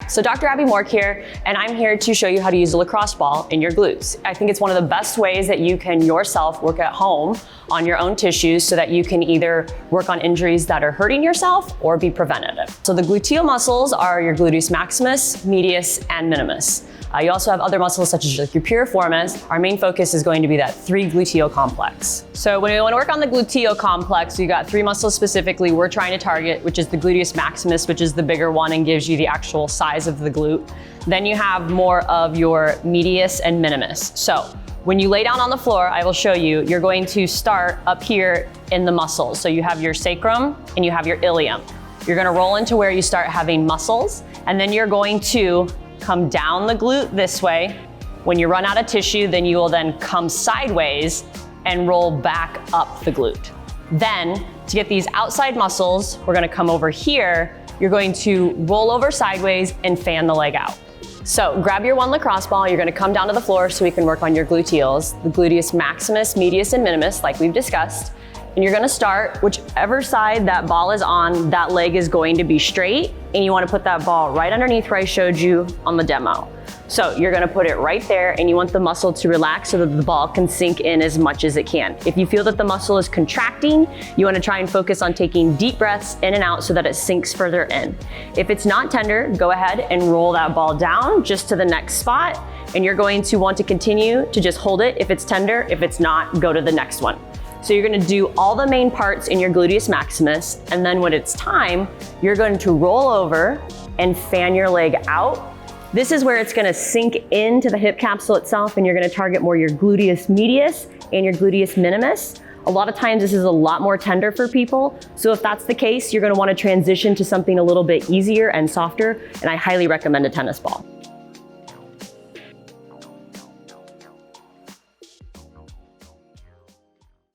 So Dr. Abbie Mork here, and I'm here to show you how to use a lacrosse ball in your glutes. I think it's one of the best ways that you can yourself work at home on your own tissues so that you can either work on injuries that are hurting yourself or be preventative. So the gluteal muscles are your gluteus maximus, medius, and minimus. You also have other muscles such as your piriformis. Our main focus is going to be that 3 gluteal complex. So when we want to work on the gluteal complex, you got 3 muscles specifically we're trying to target, which is the gluteus maximus, which is the bigger one and gives you the actual size of the glute. Then you have more of your medius and minimus. So when you lay down on the floor, I will show you, you're going to start up here in the muscles. So you have your sacrum and you have your ilium. You're going to roll into where you start having muscles, and then you're going to come down the glute this way. When you run out of tissue, then you will then come sideways and roll back up the glute. Then to get these outside muscles, we're gonna come over here. You're going to roll over sideways and fan the leg out. So grab your 1 lacrosse ball, you're gonna come down to the floor so we can work on your gluteals, the gluteus maximus, medius, and minimus, like we've discussed. And you're gonna start, whichever side that ball is on, that leg is going to be straight, and you wanna put that ball right underneath where I showed you on the demo. So you're gonna put it right there, and you want the muscle to relax so that the ball can sink in as much as it can. If you feel that the muscle is contracting, you wanna try and focus on taking deep breaths in and out so that it sinks further in. If it's not tender, go ahead and roll that ball down just to the next spot, and you're going to want to continue to just hold it if it's tender. If it's not, go to the next one. So you're gonna do all the main parts in your gluteus maximus, and then when it's time, you're going to roll over and fan your leg out. This is where it's gonna sink into the hip capsule itself, and you're gonna target more your gluteus medius and your gluteus minimus. A lot of times this is a lot more tender for people, so if that's the case, you're gonna wanna transition to something a little bit easier and softer, and I highly recommend a tennis ball.